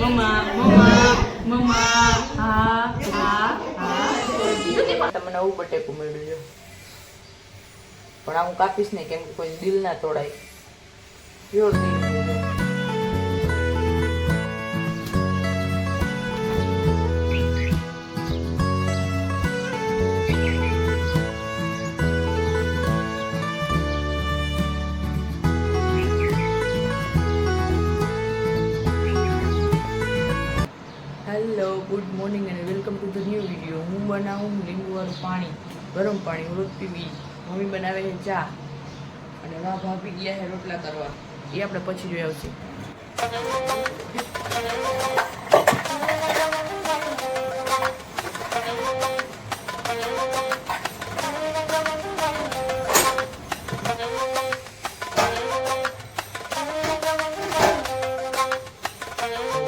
મમ્મા મમ્મા મમ્મા હા હા હા તમને આવું બટેકું મળ્યું છે પણ આ હું કાપીશ નહીં કેમ કે કોઈ દિલ ના તોડાય પ્યોર દિલ છે હેલો ગુડ મોર્નિંગ અને welcome to the new video. હું બનાવું લીંબુવાળું પાણી, ગરમ પાણી હું રોજ પીવી. મમ્મી બનાવે છે ચા અને વા ભાભી ગયા છે રોટલા કરવા. એ આપણે પછી જોઈ આવશે.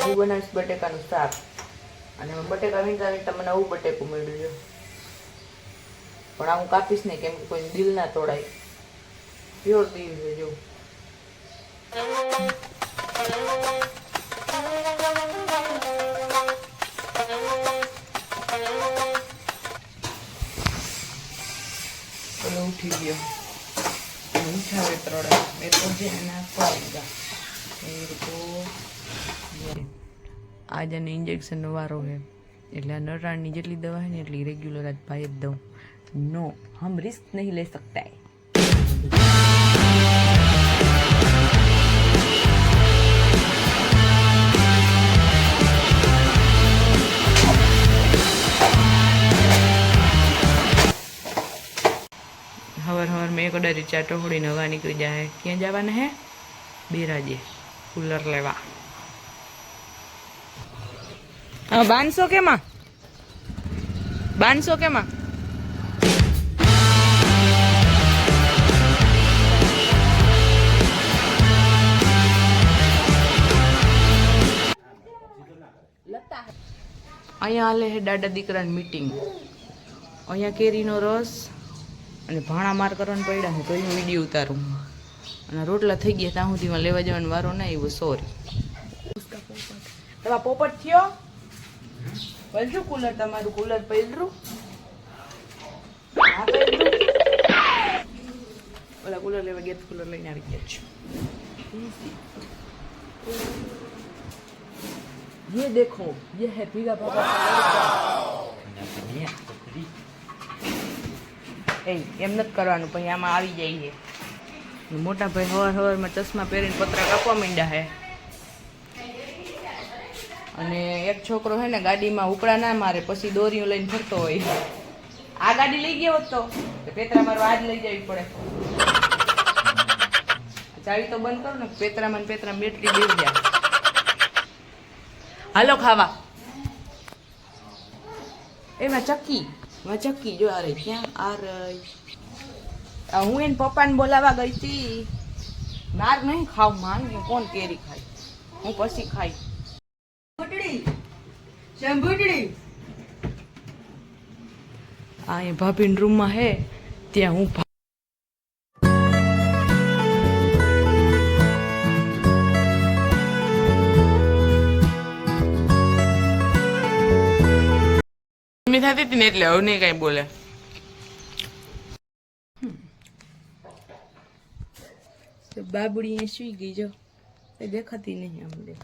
હું બનાવીશ બટેકાનું શાક અને બટેકા વીણતા વીણતા મને આવું બટેકું મળ્યું છે પણ આ હું કાપીશ નહીં કેમ કે કોઈ દિલ ના તોડાય પ્યોર દિલ છે જો ચલો ઉઠી ગયો મીઠા વેતરોડા મેં તો જે નાખવા આજ અને ઇન્જેક્શનનો વારો છે એટલે આ નરાણની જેટલી દવા છે ને એટલી રેગ્યુલર આજ ભાઈ જ દઉં. નો હમ રિસ્ક નહીં લે સકતા હે. હવાર મેં એક અડારી ચાટો હોડીને હવા નીકળી જાય. ક્યાં જવાના હે? બેરાજે કુલર લેવા. 1200 કેમાં 1200 કેમાં અહીંયા હાલે છે દાદા દીકરાની મીટિંગ. અહીંયા કેરીનો રસ અને ભાણા માર કરવાનું પડ્યા છે તો હું વિડીયો ઉતારું અને રોટલા થઈ ગયા ત્યાં સુધીમાં લેવા જવાનો વારો ના આવ્યો. સોરી. તમારા પોપટ થયો પલરું કુલર, તમારું કુલર પલરું. હા પલરું. ઓલા કુલર લેવા ગયા કુલર લઈને આવી ગયા છું. ये देखो ये है भीगा बाबा का लड़का. એમ નથી કરવાનું પછી આમાં આવી જાય છે. મોટા ભાઈ હવારમાં ચશ્મા પહેરીને પતરા કાપવા માંડ્યા છે અને એક છોકરો છે ને ગાડીમાં ઉપડા ના મારે પછી દોરીઓ લઈને ફરતો હોય. આ ગાડી લઈ ગયો હોત તો પેતરા મારવા આજ લઈ જવી પડે. ચાવી તો બંધ કરો ને. પેતરામાં બેટરી બેસી જાય. હાલો ખાવા. એમાં ચક્કી જો આ રહી. ક્યાં આ રહી? હું એને પપ્પાને બોલાવા ગઈ હતી. માર નહીં ખાવ માંગ કોણ કેરી ખાય, હું પછી ખાઈ. આ ભાભીના રૂમમાં હે ત્યાં હું થતી હતી ને એટલે હવે નહીં કઈ બોલે. બાબુડી સુઈ ગઈ જો દેખાતી નહીં અમને.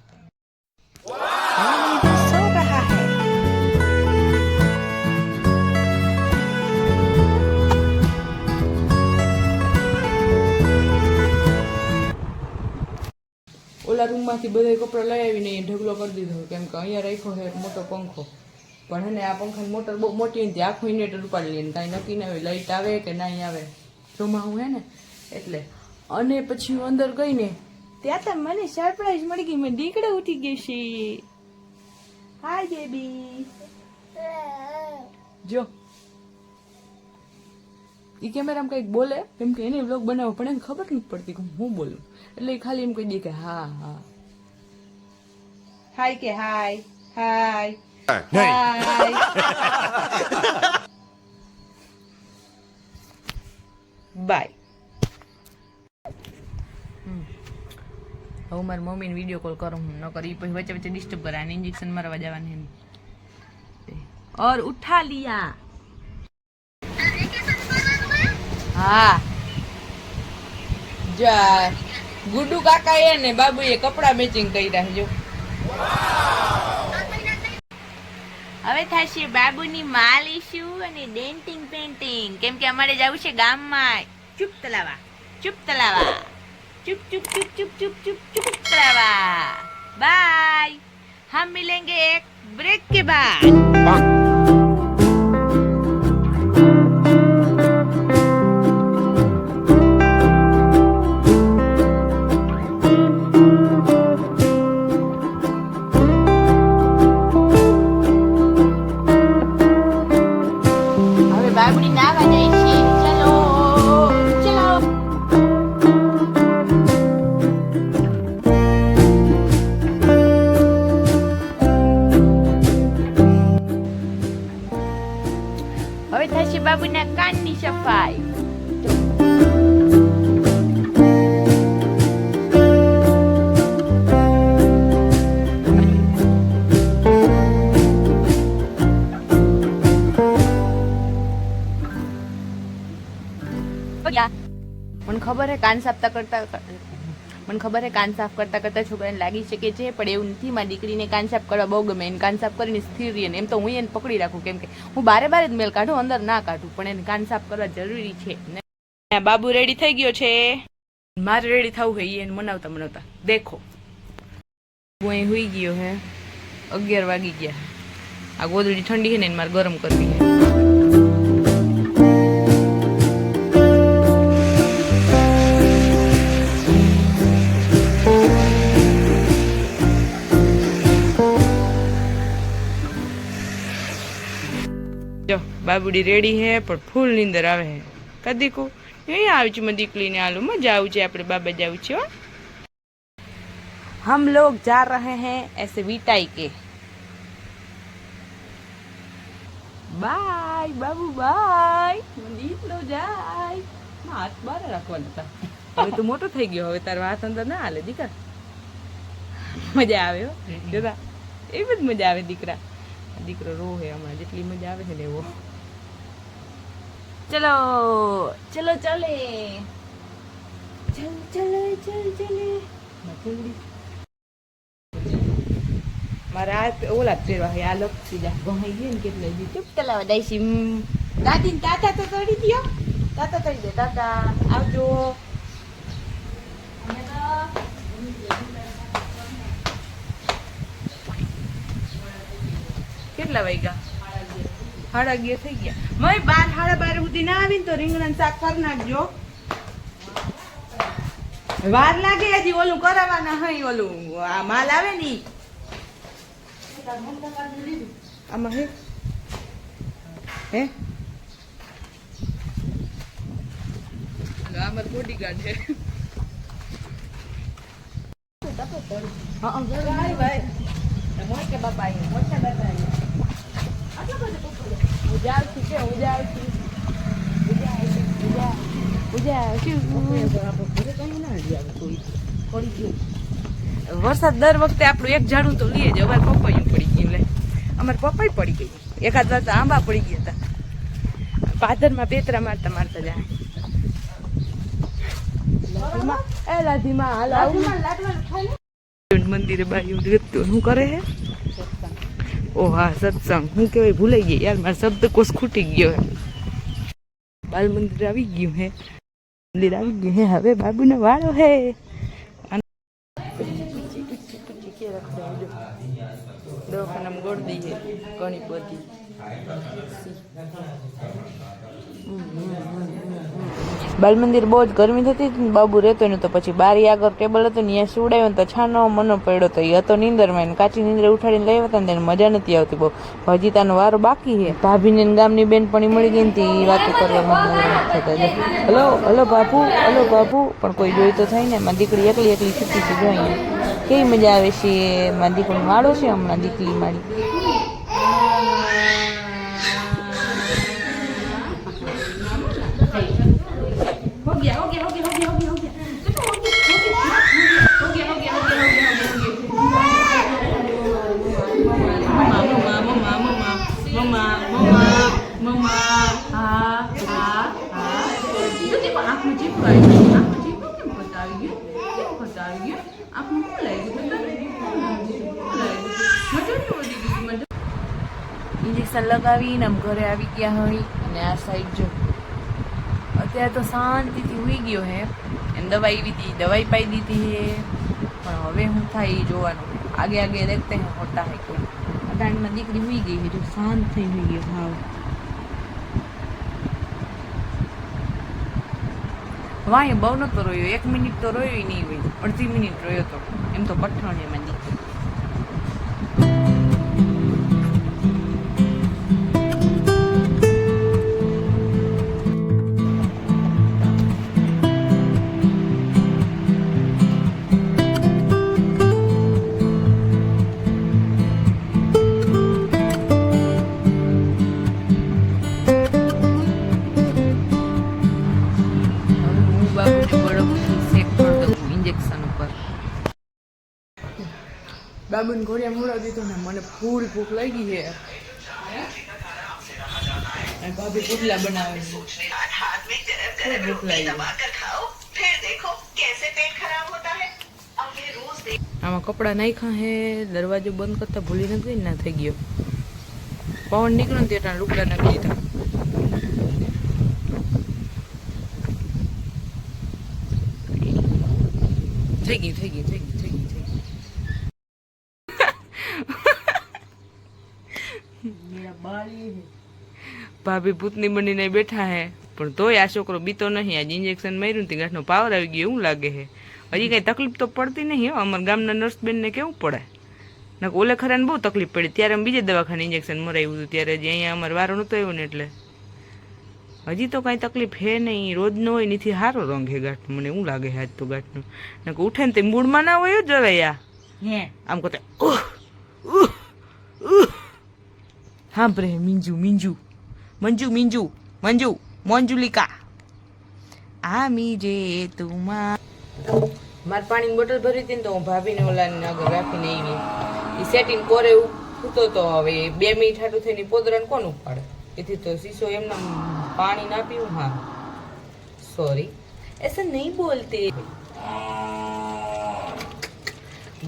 ઓલા રૂમમાંથી બધા કપડા લઈ આવીને ઢગલો કરી દીધો કેમ કે અહીંયા રાખ્યો છે એક મોટો પંખો પણ હે ને આ પંખાની મોટર બહુ મોટી હતી. આખું ઇન્વર્ટર ઉપાડી લઈને કાંઈ નક્કી ના હોય લાઇટ આવે કે નહીં આવે ચોમાસું હે ને એટલે. અને પછી હું અંદર ગઈ ને ત્યાં તો મને સરપ્રાઈઝ મળી ગઈ. મેં દીકડો ઉઠી ગઈ છે. હાય બેબી જો એ કેમેરામાં કંઈક બોલે કેમ કે એને વ્લોગ બનાવવો પણ એને ખબર નથી પડતી કે હું બોલું એટલે એ ખાલી એમ કહી દે કે હા હા હાય કે હાય હાય બાય. હવે મારી મમ્મીને વિડીયો કોલ કરું હું ન કરી પછી વચ્ચે વચ્ચે ડિસ્ટર્બ કરે અને ઇન્જેક્શન મારવા જવાની और उठा लिया हाँ जा गुड्डू काका ये ने बाबू ये कपड़ा मैचिंग કર્યા જો હવે થાશે બાબુની માલીશું અને ડેન્ટિંગ પેન્ટિંગ કેમ કે અમારે જવું છે ગામમાં ચૂપ તલાવા ચૂપ ચૂપ ચૂપ ચૂપ ચૂપ ચૂપ ચૂપ તલાવા बाय हम मिलेंगे एक ब्रेक के बाद હવે થશે બાબુના કાનની સફાઈ મને ખબર હે કાન સાફ કરતા છોકરાને લાગી શકે છે પણ એવું નથી મારી દીકરીને કાન સાફ કરવા બહુ ગમે એને કાન સાફ કરીને સ્થિર રહે એમ તો હું એને પકડી રાખું કેમ કે હું બારે જ મેલ કાઢું અંદર ના કાઢું પણ એને કાન સાફ કરવા જરૂરી છે બાબુ રેડી થઈ ગયો છે મારે રેડી થવું હોય એને મનાવતા દેખો હું અહીં હુઈ ગયો હે 11 વાગી ગયા આ ગોદડી ઠંડી છે ને મારે ગરમ કરવી છે બાબુડી રેડી હે પણ ફૂલ નીંદર આવે હે કદી કો અહીંયા આવી છું મેં દીકરીને આલું મજા આવું છે આપણે બાબા જાવું છે हम लोग जा रहे हैं ऐसे विटाई के बाय बाबू बाय મંદિર લો જાય હાથ બહાર રાખવાના હતા હવે તો મોટો થઈ ગયો હવે તારો હાથ અંદર ના હાલે દીકરા મજા આવે હો જોતા એ બધી મજા આવે દીકરો રોહે હમણાં જેટલી મજા આવે છે ને એવો चलो चलो चले चले મારા ઓલા પહેરવા આ લોક સીધા ગહાઈ ગયો ને કેટલે દી ચૂપ તલાવા દાઈસી દાદી ને તાતા તો તળી દયો તાતા તળી દે તાતા આવજો કેટલા વાગ્યા 11:30 થઈ ગયા મય 12 સુધી ના આવીને તો રીંગણા શાક કરી નાખજો વાર લાગે હજી ઓલું કરાવવાના હઈ ઓલું આ માલ આવે ને આમાં હે અમાર બોડીગાર્ડ છે હા ભાઈ મોટા બાપા વરસાદ દર વખતે આપણું એક ઝાડું તો લઈએ જ અમારે પપૈયું પડી ગયું લે અમારે પપૈ પડી ગઈ એકાદ વાર તો આંબા પડી ગયા હતા પાદરમાં પેતરા મારતા જાય મંદિરે બાયું શું કરે હે ઓ હા સત્સંગ હું કેવાય ભૂલાઈ ગઈ યાર મારો શબ્દકોશ ખૂટી ગયો હે બાલ મંદિર આવી ગયું હે હવે બાબુનો વાળો હે દવાખાનામાં ગોળ દઈએ ઘણી બધી બાલ મંદિર બહુ જ ગરમી થતી હતી ને બાબુ રહેતો ને તો પછી બારી આગળ ટેબલ હતું ને ત્યાં સુવડાવ્યો ને તો છાનો મનો પડ્યો તો એ હતો નીંદરમાં કાચી નીંદર ઉઠાડીને લઈ આવ્યા ને તેને મજા નથી આવતી બહુ હજી તાનો વારો બાકી છે ભાભીને ગામની બેનપણી મળી ગઈ ને એ વાતો કરવામાં હલો હલો બાપુ પણ કોઈ જોઈ તો થાય ને મારી દીકરી એકલી છૂટી છે જો અહીંયા કેવી મજા આવે છે મારી દીકરી માળો છે હમણાં દીકરી મારી हो गया ઇન્જેક્શન લગાવીને આમ ઘરે આવી ગયા હોય. અને આ સાઈડ જો અત્યારે તો શાંતિથી હુઈ ગયો હે. એને દવાઈ આવી હતી, દવાઈ પાઈ દીધી હે. પણ હવે શું થાય એ જોવાનું. આગે આગે દેખતે હે હોતા હે કોઈ. અટાણીમાં દીકરી હુઈ ગઈ હે, જો શાંત થઈ હુઈ ગયો હાવ. વાંહે બહુ નતો રોયો, 1 મિનિટ તો રોયો નહીં હોય, અડધી મિનિટ રોયો તો. એમ તો પઠણ એમાં દીકરી. બાબુને ઘોડિયા મોડા દીધો ને મને ફૂલ ભૂખ લાગી છે. ભાભી પુડલા બનાવે છે. ભૂખ લાગી. આમાં કપડા નાખ્યા હે. દરવાજો બંધ કરતા ભૂલી નથી ના થઈ ગયો. પવન નીકળ્યો ને ત્યાં લુગડા નાખી દીધા. થઈ ગઈ. ભાભી ભૂતની બનીને બેઠા હે, પણ તોય આ છોકરો બીતો નહીં. આજે ઇન્જેક્શન માર્યું ને ગાંઠનો પાવર આવી ગયો એવું લાગે છે. હજી કઈ તકલીફ તો પડતી નહીં. અમારા ગામના નર્સબેનને કેવું પડે. ના ઓલે ખરાને બહુ તકલીફ પડી. ત્યારે અમે બીજે દવાખાને ઇન્જેક્શન મરાવ્યું હતું. ત્યારે જે અહીંયા અમારે વારો નહોતો આવ્યો ને એટલે હજી તો કાંઈ તકલીફ હે નહીં. રોજ નો હોય નીથી સારો રંગ હે ગાંઠ. મને એવું લાગે છે આજ તો ગાંઠનું. ને ઉઠે ને તે મૂળમાં ના હોય જ હવે યા આમ કહે હા બ્રે મંજુ મંજુલિકા આ મીજે તુમા. મારે પાણીની બોટલ ભરી હતી ને તો હું ભાભીને ઓલાને આગળ રાખીને આવી. એ સેટિંગ કોરે ઉઠતો તો હવે 2 મિનિટ હાટું થઈને પોદરાને કોણ ઉપાડે. એથી તો શીશો એમને પાણી ના પીવું. હા સોરી એસે નહીં બોલતે.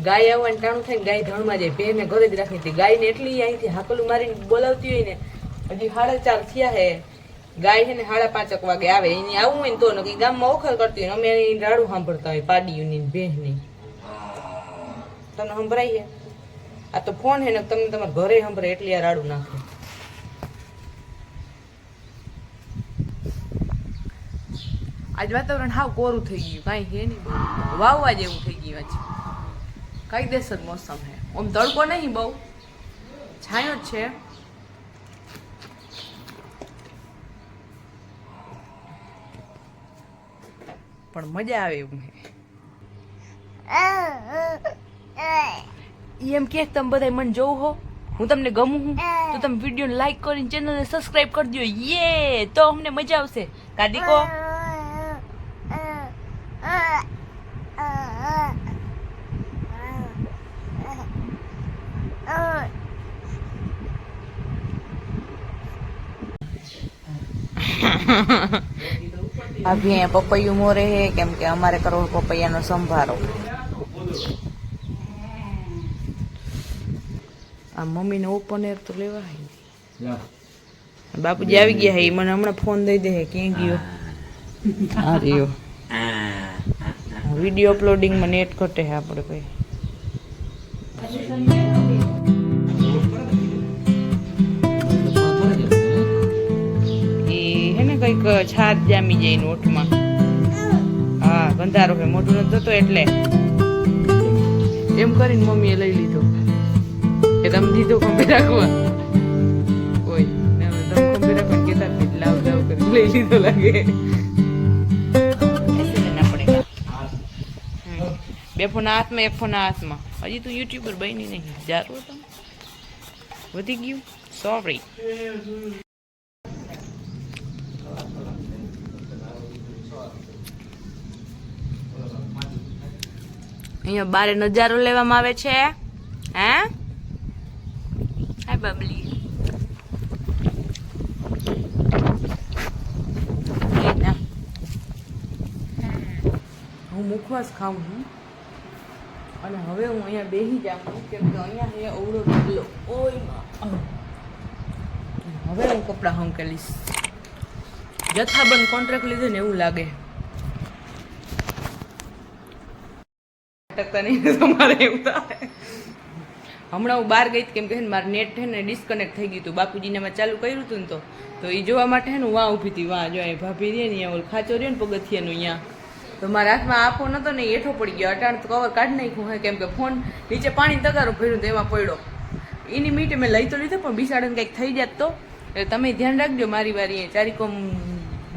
ગાય આવવાનું ટાણું થાય ને ગાય ધણમાં જાય. ભેને ઘરે જ રાખી હતી. ગાયને એટલી અહીંથી હાકલું મારીને બોલાવતી હોય ને. હજી 4:30 થયા હે. ગાય છે ને 5:30 વાગે આવે. એની આવું હોય ને તો ને ગામમાં ઓખર કરતી હોય. અમે એની રાડું સાંભળતા હોય પાડીઓની ભેંસની. તમને સંભળાય છે? આ તો ફોન હે ને તમને તમારા ઘરે સંભળાય એટલી આ રાડું નાખે. આજ વાતાવરણ હાવ કોરું થઈ ગયું. કાંઈ હે નહીં. વાવવા જેવું થઈ ગયું આજે. કાયદેસર મોસમ હે. આમ તડકો નહીં બહુ, છાંયો જ છે. પણ મજા આવે એવું હે. એમ કે તમે બધા મને જોવું હો, હું તમને ગમું હું તો તમે વિડીયો લાઈક કરીને ચેનલને સબસ્ક્રાઇબ કરી દો. યે તો અમને મજા આવશે. કાદીકો ભાભી પપૈયું મોરે હે કેમ કે અમારે કરવો પપૈયાનો સંભારો. આ મમ્મીને ઓપન એર તો લેવા હે. બાપુજી આવી ગયા હે. મને હમણાં ફોન દઈ દે. ક્યાં ગયો? આ રહ્યો. વિડીયો અપલોડિંગમાં નેટ ઘટે હે આપણે ભાઈ. કઈક છાત જામી જાય નોટમાં. હા ગંધારો હે. મોઢું નથી થતો એટલે એમ કરીને મમ્મીએ લઈ લીધો કે તમે દીધો ખંભે રાખવા. કોઈ તમે ખંભે રાખવા કેતા લાવ કરી લઈ લીધો લાગે. બે ફોન હાથમાં, એક ફોન હાથમાં. હજી તું યુટ્યુબર બની નહીં. જારું તમે વધી ગયું. સોરી. અહીંયા બારે નજારો લેવામાં આવે છે. હે હાય બબલી. હું મુખવાસ ખાઉં છું અને હવે હું અહીંયા બેસી જાઉં કેમ કે અહીંયા હે અવળો ઢગલો. ઓય હવે હું કપડાં હંકેલીશ. જથ્થાબંધ કોન્ટ્રાક્ટ લીધો ને એવું લાગે. અટકતા નહીં તમારે એવું થાય. હમણાં હું બહાર ગઈ કેમ કે મારું નેટ છે ને ડિસ્કનેક્ટ થઈ ગયું હતું. બાપુજીને મેં ચાલુ કર્યું હતું ને તો એ જોવા માટે છે ને હું વાં ઊભી હતી. વાં જો અહીં ભાભી રહે ને અહીંયા ઓલ ખાચો રહ્યો ને પગથિયાનું અહીંયા, તો મારા હાથમાં આપો નતો ને એઠો પડી ગયો. અટાણ તો કવર કાઢી નાખ્યું હોય કેમ કે ફોન નીચે પાણી તગારું ભર્યું તો એમાં પડ્યો. એની મીટે મેં લઈ તો લીધો પણ બિસાડાને કંઈક થઈ જાત તો. એટલે તમે ધ્યાન રાખજો મારી વારી ચારી કોમ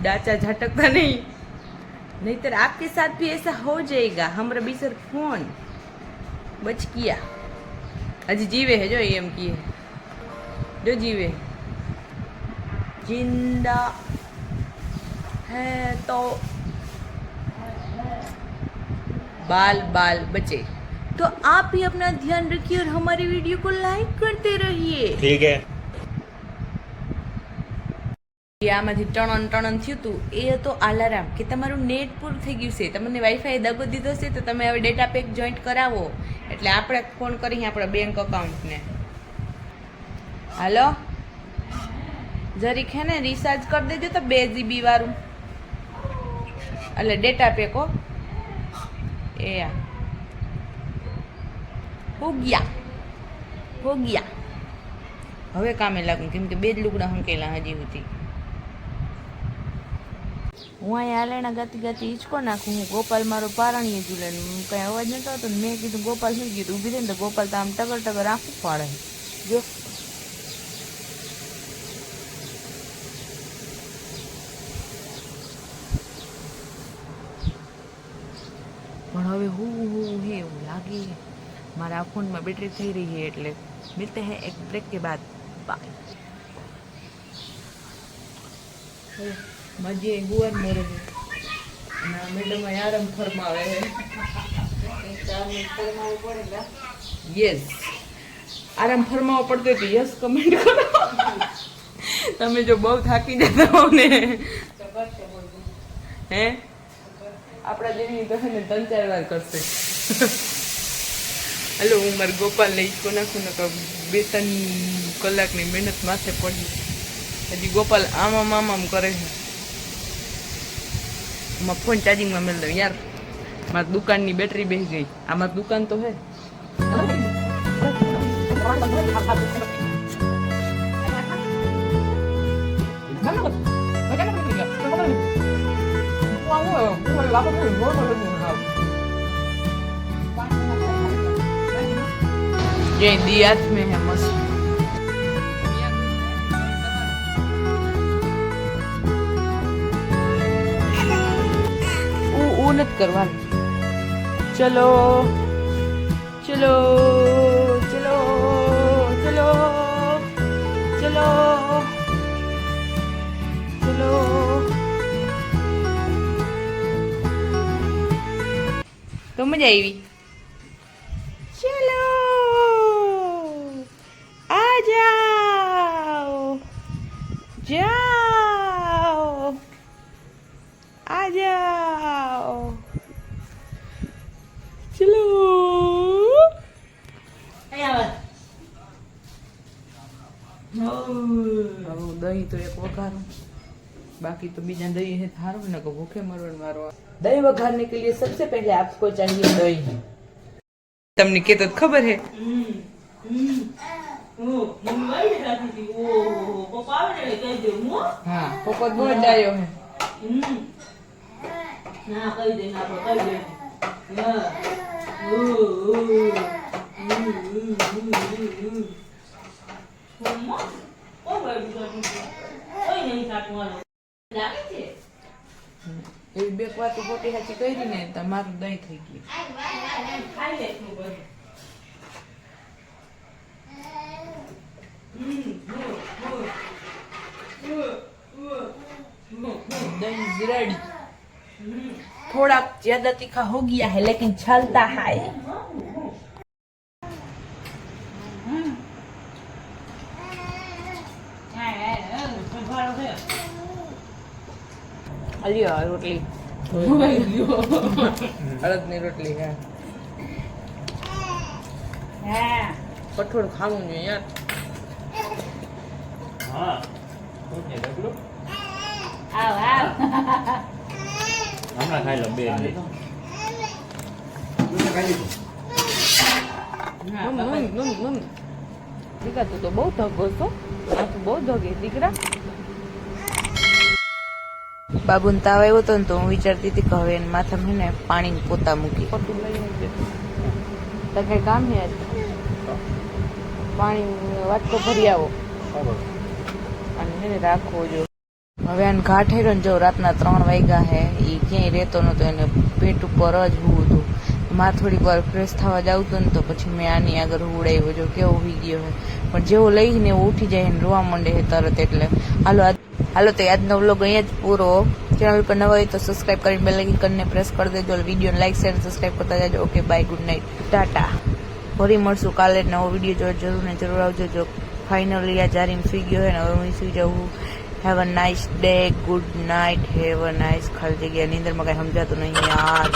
ડાચા ઝાટકતા નહીં, નહીતર आपके साथ भी ऐसा हो जाएगा. हमरा बिसर फोन बच किया. हजी जीवे है जो एम की है जो जीवे जिंदा है तो बाल बाल बचे. तो आप भी अपना ध्यान रखिए और हमारी वीडियो को लाइक करते रहिए. ठीक है. આમાંથી ટણન ટણન થયું હતું એ હતો અલાર્મ કે તમારું નેટ પૂરું થઈ ગયું છે, તમને વાઈફાઈ દગો દીધો છે તો તમે હવે ડેટા પેક જોઈન્ટ કરાવો. એટલે આપણે ફોન કરીએ આપણા બેંક અકાઉન્ટને. હાલો જરીક હે ને રિચાર્જ કરી દેજો તો 2 GB વાળું, એટલે ડેટા પેક હો. એ હો ગયા હવે કામે લાગું કેમ કે 2 જ લુગડા હંકેલા હજી સુધી. હું અહીંયા આલેણા ગાતી ગાતી હિંચકો નાખું. હું ગોપાલ મારો પારણીએ ઝૂલે, કંઈ અવાજ નતો આવતો ને મેં કીધું ગોપાલ થઈ ગયું ઊભી રહી ને તો ગોપાલ તો આમ ટગર ટગર આંખું પાડે જો. પણ હવે હું હે એવું લાગે મારા ફોનમાં બેટરી થઈ રહી है એટલે मिलते हैं एक ब्रेक के बाद. बाय. મજે ગુવાર મોરે ના મેડમ આરામ ફરમાવે હે. 4 મિનિટ ફરમાવવું પડે. યસ આરામ ફરમાવો પડતો તો યસ કમેન્ટ કરો. તમે જો બહુ થાકી જતા હો ને હે આપણા જેવી તો ને 3-4 વાર કરશે. હલો હું મારા ગોપાલને ઈચકો નાખું ને 2-3 કલાકની મહેનત માથે પડી. હજી ગોપાલ આમ કરે છે. માં ફોન ચાર્જિંગમાં મેળ દઉં યાર, મારી દુકાનની બેટરી બેસી ગઈ. આ મારી દુકાન તો હે. ये दियात में है मस्त. नत करवानी. चलो चलो चलो चलो चलो चलो. તો મજા આવી. ચલો આ જાઓ જાઓ आ जाओ चलो. दही तो एक वघारू, बाकी तो बीजा दही है थारो ना को भूखे मरवन मारो. दही वघारने के लिए सबसे पहले आपको चाहिए दही. તમને કે તો ખબર હે हाँ पोपट बहुत डायो है. ના કહી દે ના કહી દે. એવી બે વાત પોટી સાચી કરી ને તમારું દહીં થઈ ગયું. दही रेडी. थोड़ा ज्यादा तीखा हो गया है लेकिन चलता है. अलियो रोटली અડદની રોટલી હે. કઠોળ ખાવું જોઈએ યાર. આવ આવ હમણાં ખાઈ લો 2 મિનિટ દીકરા તું તો બહુ ધગો છો આ તું બહુ ધગે દીકરા. બાબુને તાવ આવ્યો હતો ને તો હું વિચારતી હતી કે હવે એને માથામાં ને પાણીની પોતા મૂકી ખોટું લઈ આવજે તો કઈ કામ હે આજ પાણી વાટકો ભરી આવો અને એને રાખવો જો. હવે આને ઘાટ હેરો ને જો રાતના 3 વાગ્યા હે એ ક્યાંય રહેતો નતો એને પેટ ઉપર જ હોવું હતું. માં થોડીક વાર ફ્રેશ થવા જ આવતું ને તો પછી મેં આની આગળ હુવડાવ્યો જો કેવો હોઈ ગયો હે પણ જેવો લઈને એવો ઉઠી જાય ને રોવા માંડે છે તરત. એટલે હાલો તો આજનો વ્લોગ અહીંયા જ પૂરો. ચેનલ પર નવા હોય તો સબસ્ક્રાઇબ કરીને બેલ આઇકનને પ્રેસ કરી દેજો. વિડીયોને લાઈક શેર સબસ્ક્રાઇબ કરતા જાજો. Okay bye good night Tata. ફરી મળશું કાલે નવો વિડીયો જો જરૂર ને જરૂર આવજો. જો ફાઇનલી આ જારીમ સુઈ ગયો હોય ને હવે હું સુઈ જાઉં. Have a nice day good night have a nice ખાલી જગ્યા નીંદરમાં કઈ સમજાતું નહીં યાર.